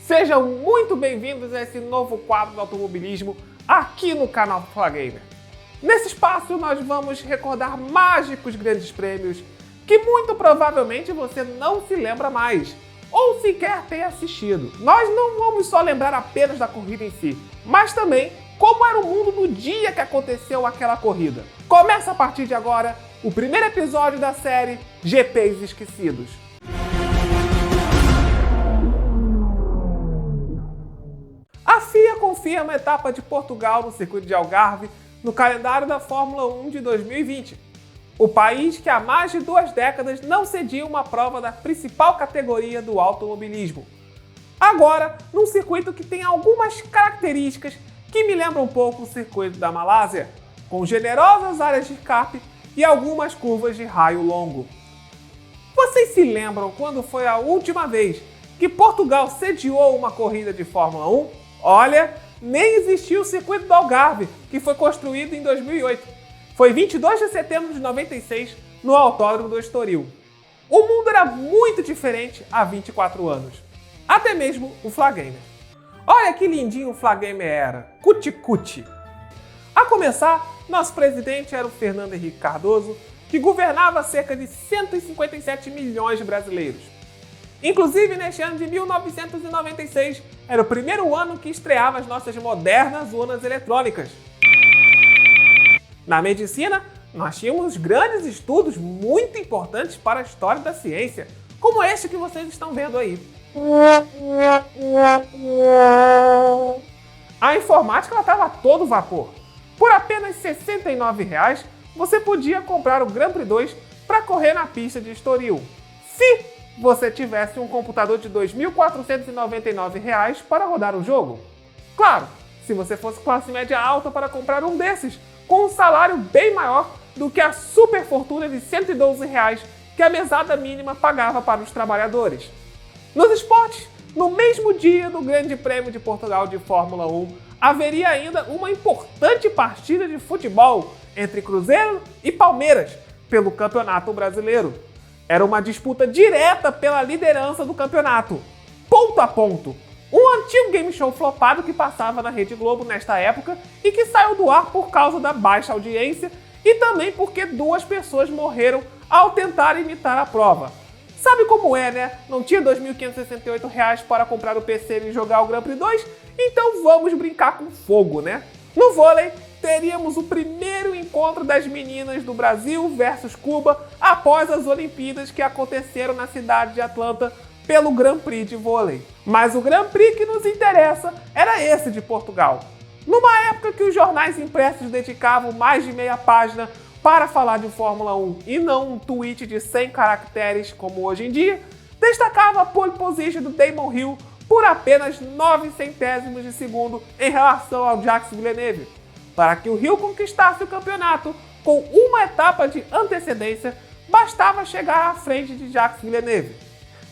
Sejam muito bem-vindos a esse novo quadro do automobilismo aqui no canal Flagamer. Nesse espaço nós vamos recordar mágicos grandes prêmios que muito provavelmente você não se lembra mais ou sequer tem assistido. Nós não vamos só lembrar apenas da corrida em si, mas também como era o mundo no dia que aconteceu aquela corrida. Começa a partir de agora o primeiro episódio da série GPs Esquecidos. A FIA confirma a etapa de Portugal no circuito de Algarve no calendário da Fórmula 1 de 2020. O país que há mais de 2 décadas não cedia uma prova da principal categoria do automobilismo. Agora, num circuito que tem algumas características que me lembram um pouco o circuito da Malásia, com generosas áreas de escape e algumas curvas de raio longo. Vocês se lembram quando foi a última vez que Portugal sediou uma corrida de Fórmula 1? Olha, nem existiu o circuito do Algarve, que foi construído em 2008. Foi 22 de setembro de 96, no Autódromo do Estoril. O mundo era muito diferente há 24 anos. Até mesmo o Flagamer. Olha que lindinho o Flagamer era. Cuti-cuti. A começar, nosso presidente era o Fernando Henrique Cardoso, que governava cerca de 157 milhões de brasileiros. Inclusive, neste ano de 1996, era o primeiro ano que estreava as nossas modernas urnas eletrônicas. Na medicina, nós tínhamos grandes estudos muito importantes para a história da ciência, como este que vocês estão vendo aí. A informática estava a todo vapor. Por apenas R$ 69,00, você podia comprar o Grand Prix 2 para correr na pista de Estoril. Se você tivesse um computador de R$ 2.499 para rodar o jogo. Claro, se você fosse classe média alta para comprar um desses, com um salário bem maior do que a super fortuna de R$ 112,00 que a mesada mínima pagava para os trabalhadores. Nos esportes, no mesmo dia do Grande Prêmio de Portugal de Fórmula 1, haveria ainda uma importante partida de futebol entre Cruzeiro e Palmeiras pelo Campeonato Brasileiro. Era uma disputa direta pela liderança do campeonato, ponto a ponto. Um antigo game show flopado que passava na Rede Globo nesta época e que saiu do ar por causa da baixa audiência e também porque 2 pessoas morreram ao tentar imitar a prova. Sabe como é, né? Não tinha R$ 2.568 para comprar o PC e jogar o Grand Prix 2? Então vamos brincar com fogo, né? No vôlei, teríamos o primeiro encontro das meninas do Brasil versus Cuba após as Olimpíadas que aconteceram na cidade de Atlanta pelo Grand Prix de vôlei. Mas o Grand Prix que nos interessa era esse de Portugal. Numa época que os jornais impressos dedicavam mais de meia página para falar de Fórmula 1 e não um tweet de 100 caracteres como hoje em dia, destacava a pole position do Damon Hill por apenas 9 centésimos de segundo em relação ao Jacques Villeneuve. Para que o Hill conquistasse o campeonato com uma etapa de antecedência, bastava chegar à frente de Jacques Villeneuve.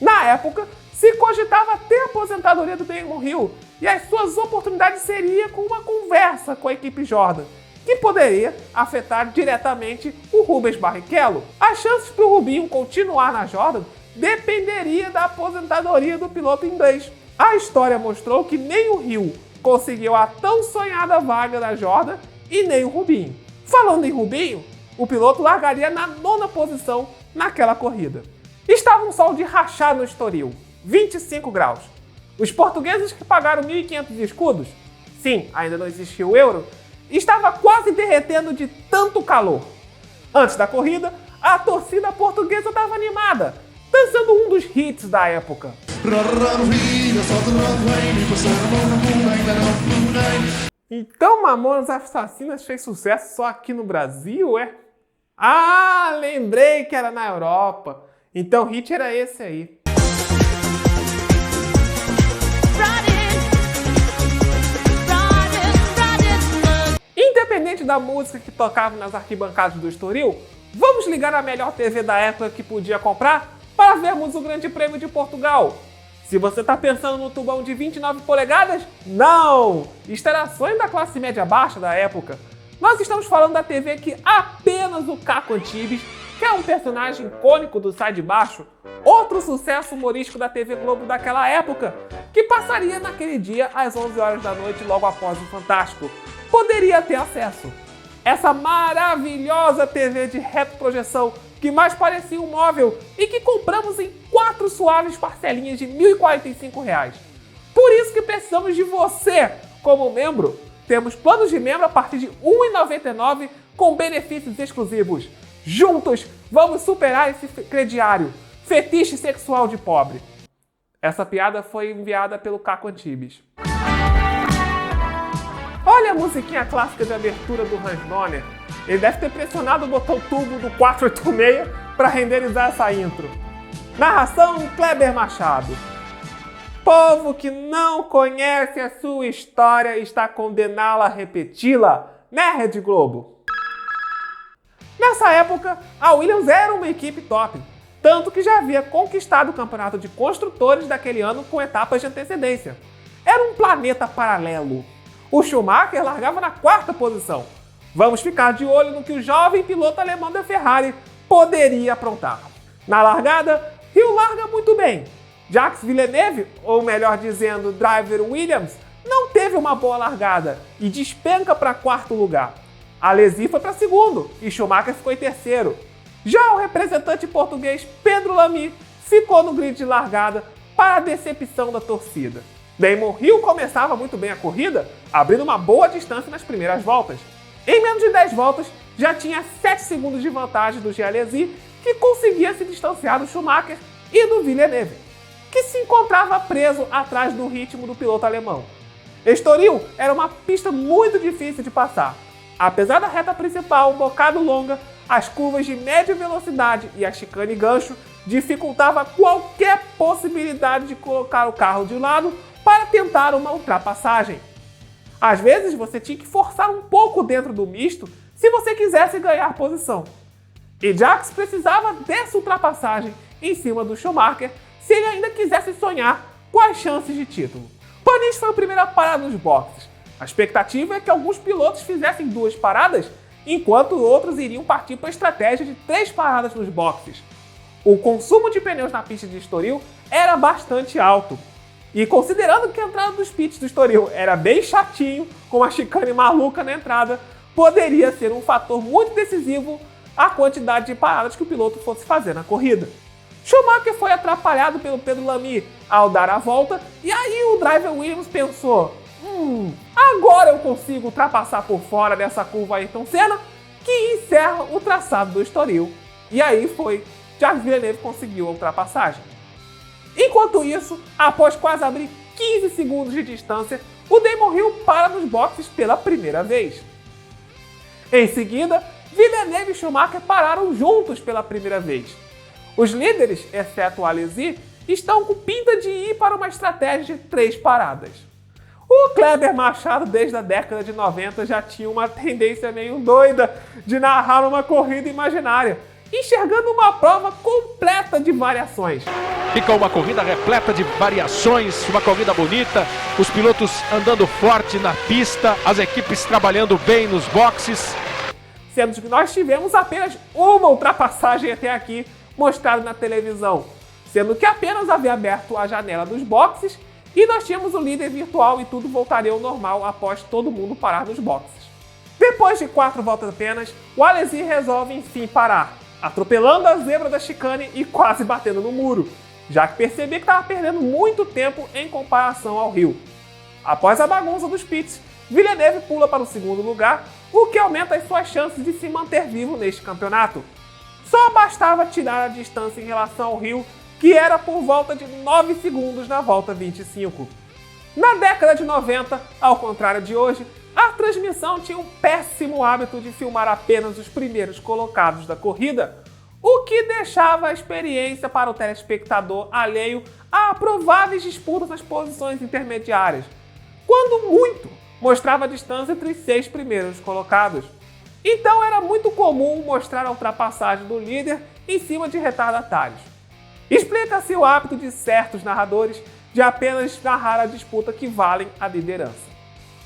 Na época, se cogitava até a aposentadoria do Damon Hill e as suas oportunidades seriam com uma conversa com a equipe Jordan, que poderia afetar diretamente o Rubens Barrichello. As chances para o Rubinho continuar na Jordan dependeria da aposentadoria do piloto inglês. A história mostrou que nem o Hill conseguiu a tão sonhada vaga da Jordan e nem o Rubinho. Falando em Rubinho, o piloto largaria na 9ª posição naquela corrida. Estava um sol de rachar no Estoril, 25 graus. Os portugueses que pagaram 1.500 escudos, sim, ainda não existia o euro, estava quase derretendo de tanto calor. Antes da corrida, a torcida portuguesa estava animada, dançando um dos hits da época. Então Mamonas Assassinas fez sucesso só aqui no Brasil, é? Ah, lembrei que era na Europa. Então o hit era esse aí. Independente da música que tocava nas arquibancadas do Estoril, vamos ligar a melhor TV da época que podia comprar para vermos o Grande Prêmio de Portugal. Se você está pensando no tubão de 29 polegadas, não! Isto era sonho da classe média baixa da época. Nós estamos falando da TV que apenas o Caco Antibes, que é um personagem icônico do Sai de Baixo, outro sucesso humorístico da TV Globo daquela época, que passaria naquele dia às 11 horas da noite logo após o Fantástico, poderia ter acesso. Essa maravilhosa TV de retroprojeção que mais parecia um móvel e que compramos em 4 suaves parcelinhas de R$ 1.045. Por isso que precisamos de você como membro. Temos planos de membro a partir de R$ 1,99 com benefícios exclusivos. Juntos, vamos superar esse crediário, fetiche sexual de pobre. Essa piada foi enviada pelo Caco Antibes. Olha a musiquinha clássica de abertura do Hans Donner. Ele deve ter pressionado o botão turbo do 486 para renderizar essa intro. Narração Kleber Machado. Povo que não conhece a sua história está condenado a repeti-la, né, Rede Globo? Nessa época, a Williams era uma equipe top, tanto que já havia conquistado o campeonato de construtores daquele ano com etapas de antecedência. Era um planeta paralelo. O Schumacher largava na 4ª posição. Vamos ficar de olho no que o jovem piloto alemão da Ferrari poderia aprontar. Na largada, Hill larga muito bem. Jacques Villeneuve, ou melhor dizendo, driver Williams, não teve uma boa largada e despenca para 4º lugar. Alesi foi para 2º e Schumacher ficou em 3º. Já o representante português Pedro Lamy ficou no grid de largada para a decepção da torcida. Damon Hill começava muito bem a corrida, abrindo uma boa distância nas primeiras voltas. Em menos de 10 voltas, já tinha 7 segundos de vantagem do Jean Alesi, que conseguia se distanciar do Schumacher e do Villeneuve, que se encontrava preso atrás do ritmo do piloto alemão. Estoril era uma pista muito difícil de passar. Apesar da reta principal um bocado longa, as curvas de média velocidade e a chicane gancho dificultava qualquer possibilidade de colocar o carro de lado para tentar uma ultrapassagem. Às vezes você tinha que forçar um pouco dentro do misto se você quisesse ganhar posição. E Jacques precisava dessa ultrapassagem em cima do Schumacher se ele ainda quisesse sonhar com as chances de título. Panis foi o primeiro a parar nos boxes. A expectativa é que alguns pilotos fizessem 2 paradas, enquanto outros iriam partir para a estratégia de 3 paradas nos boxes. O consumo de pneus na pista de Estoril era bastante alto. E considerando que a entrada dos pits do Estoril era bem chatinho, com uma chicane maluca na entrada, poderia ser um fator muito decisivo a quantidade de paradas que o piloto fosse fazer na corrida. Schumacher foi atrapalhado pelo Pedro Lamy ao dar a volta, e aí o driver Williams pensou: agora eu consigo ultrapassar por fora dessa curva Ayrton Senna, que encerra o traçado do Estoril. E aí foi, Jacques Villeneuve conseguiu a ultrapassagem. Enquanto isso, após quase abrir 15 segundos de distância, o Damon Hill para nos boxes pela primeira vez. Em seguida, Villeneuve e Schumacher pararam juntos pela primeira vez. Os líderes, exceto o Alesi, estão com pinta de ir para uma estratégia de 3 paradas. O Kleber Machado, desde a década de 90, já tinha uma tendência meio doida de narrar uma corrida imaginária, enxergando uma prova completa de variações. Fica uma corrida repleta de variações, uma corrida bonita, os pilotos andando forte na pista, as equipes trabalhando bem nos boxes. Sendo que nós tivemos apenas uma ultrapassagem até aqui mostrada na televisão, sendo que apenas havia aberto a janela dos boxes e nós tínhamos o líder virtual e tudo voltaria ao normal após todo mundo parar nos boxes. Depois de 4 voltas apenas, o Alesi resolve enfim parar, atropelando a zebra da chicane e quase batendo no muro, já que percebia que estava perdendo muito tempo em comparação ao Hill. Após a bagunça dos pits, Villeneuve pula para o 2º lugar, o que aumenta as suas chances de se manter vivo neste campeonato. Só bastava tirar a distância em relação ao Hill, que era por volta de 9 segundos na volta 25. Na década de 90, ao contrário de hoje, a transmissão tinha um péssimo hábito de filmar apenas os primeiros colocados da corrida, o que deixava a experiência para o telespectador alheio a prováveis disputas nas posições intermediárias, quando muito mostrava a distância entre os 6 primeiros colocados. Então era muito comum mostrar a ultrapassagem do líder em cima de retardatários. Explica-se o hábito de certos narradores de apenas narrar a disputa que valem a liderança.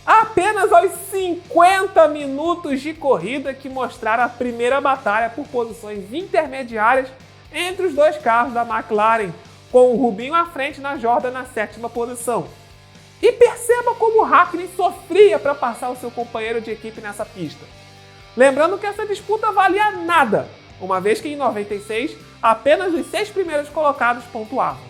Apenas aos 50 minutos de corrida que mostraram a primeira batalha por posições intermediárias entre os 2 carros da McLaren, com o Rubinho à frente na Jordan na 7ª posição. E perceba como o Hakkinen sofria para passar o seu companheiro de equipe nessa pista. Lembrando que essa disputa valia nada, uma vez que em 96 apenas os 6 primeiros colocados pontuavam.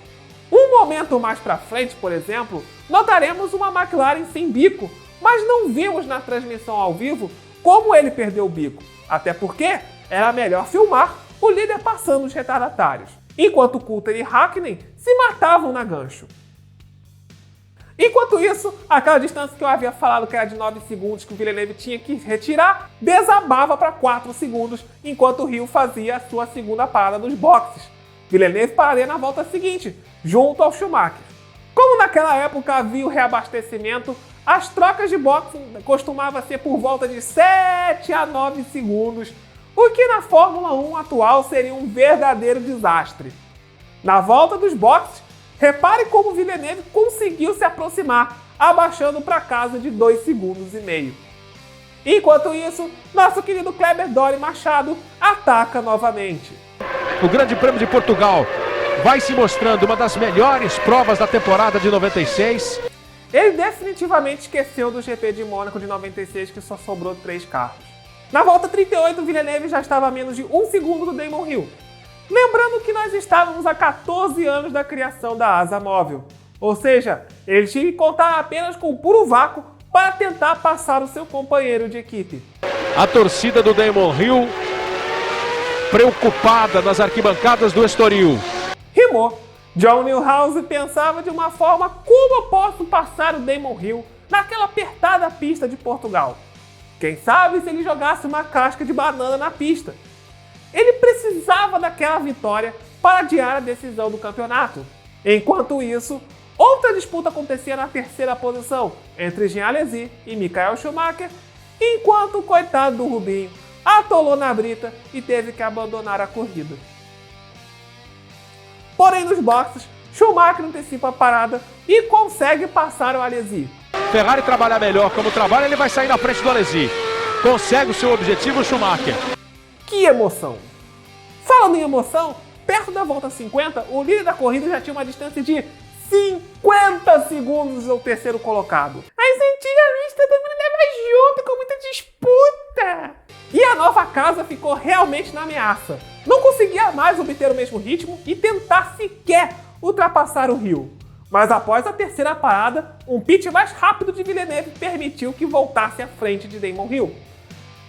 Um momento mais para frente, por exemplo, notaremos uma McLaren sem bico, mas não vimos na transmissão ao vivo como ele perdeu o bico, até porque era melhor filmar o líder passando os retardatários, enquanto Coulter e Hakkinen se matavam na gancho. Enquanto isso, aquela distância que eu havia falado que era de 9 segundos que o Villeneuve tinha que retirar, desabava para 4 segundos, enquanto o Hill fazia a sua segunda parada nos boxes. Villeneuve pararia na volta seguinte, junto ao Schumacher. Como naquela época havia o reabastecimento, as trocas de boxe costumavam ser por volta de 7 a 9 segundos, o que na Fórmula 1 atual seria um verdadeiro desastre. Na volta dos boxes, repare como Villeneuve conseguiu se aproximar, abaixando para casa de 2,5 segundos. Enquanto isso, nosso querido Kleber Dory Machado ataca novamente. O Grande Prêmio de Portugal vai se mostrando uma das melhores provas da temporada de 96. Ele definitivamente esqueceu do GP de Mônaco de 96, que só sobrou 3 carros. Na volta 38, Villeneuve já estava a menos de 1 segundo do Damon Hill. Lembrando que nós estávamos há 14 anos da criação da asa móvel. Ou seja, ele tinha que contar apenas com o puro vácuo para tentar passar o seu companheiro de equipe. A torcida do Damon Hill preocupada nas arquibancadas do Estoril. Rimou. John Newhouse pensava de uma forma: como eu posso passar o Damon Hill naquela apertada pista de Portugal? Quem sabe se ele jogasse uma casca de banana na pista? Ele precisava daquela vitória para adiar a decisão do campeonato. Enquanto isso, outra disputa acontecia na 3ª posição, entre Jean Alesi e Michael Schumacher, enquanto o coitado do Rubinho atolou na brita e teve que abandonar a corrida. Porém, nos boxes, Schumacher antecipa a parada e consegue passar o Alesi. Ferrari trabalhar melhor como trabalha, ele vai sair na frente do Alesi. Consegue o seu objetivo, Schumacher. Que emoção! Falando em emoção, perto da volta 50, o líder da corrida já tinha uma distância de 50 segundos do terceiro colocado. Mas antigamente todo mundo andava junto, com muita disputa. E a nova casa ficou realmente na ameaça. Não conseguia mais obter o mesmo ritmo e tentar sequer ultrapassar o Hill. Mas após a 3ª parada, um pit mais rápido de Villeneuve permitiu que voltasse à frente de Damon Hill.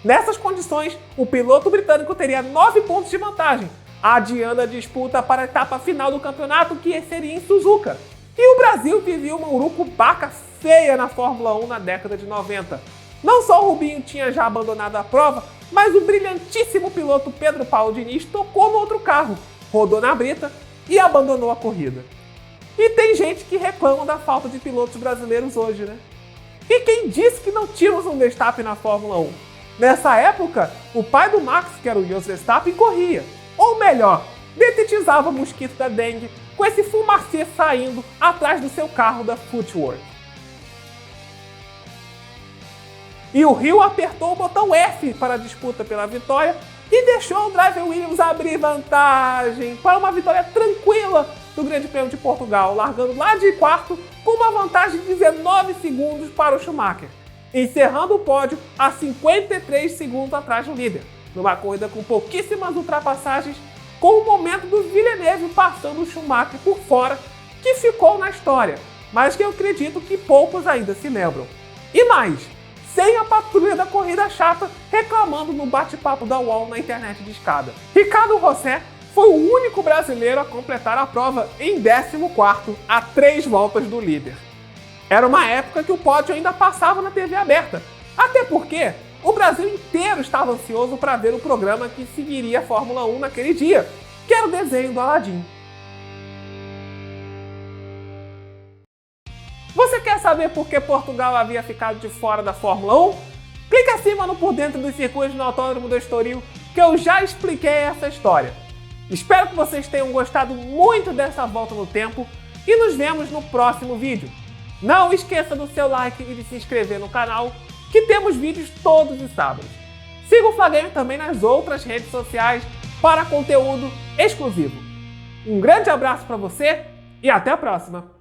Nessas condições, o piloto britânico teria 9 pontos de vantagem, adiando a disputa para a etapa final do campeonato, que seria em Suzuka. E o Brasil vivia uma urucubaca feia na Fórmula 1 na década de 90. Não só o Rubinho tinha já abandonado a prova, mas o brilhantíssimo piloto Pedro Paulo Diniz tocou no outro carro, rodou na brita e abandonou a corrida. E tem gente que reclama da falta de pilotos brasileiros hoje, né? E quem disse que não tínhamos um Verstappen na Fórmula 1? Nessa época, o pai do Max, que era o Jos Verstappen, corria. Ou melhor, detetizava o mosquito da dengue com esse fumacê saindo atrás do seu carro da Footwork. E o Hill apertou o botão F para a disputa pela vitória e deixou o driver Williams abrir vantagem para uma vitória tranquila do Grande Prêmio de Portugal, largando lá de quarto com uma vantagem de 19 segundos para o Schumacher, encerrando o pódio a 53 segundos atrás do líder, numa corrida com pouquíssimas ultrapassagens, com o momento do Villeneuve passando o Schumacher por fora, que ficou na história, mas que eu acredito que poucos ainda se lembram. E mais, sem a patrulha da corrida chata reclamando no bate-papo da UOL na internet de escada. Ricardo Rosset foi o único brasileiro a completar a prova em 14º, a 3 voltas do líder. Era uma época que o pódio ainda passava na TV aberta, até porque o Brasil inteiro estava ansioso para ver o programa que seguiria a Fórmula 1 naquele dia, que era o desenho do Aladdin. Você quer saber por que Portugal havia ficado de fora da Fórmula 1? Clica acima no Por Dentro dos Circuitos no Autódromo do Estoril, que eu já expliquei essa história. Espero que vocês tenham gostado muito dessa volta no tempo e nos vemos no próximo vídeo. Não esqueça do seu like e de se inscrever no canal, que temos vídeos todos os sábados. Siga o Flagame também nas outras redes sociais para conteúdo exclusivo. Um grande abraço para você e até a próxima!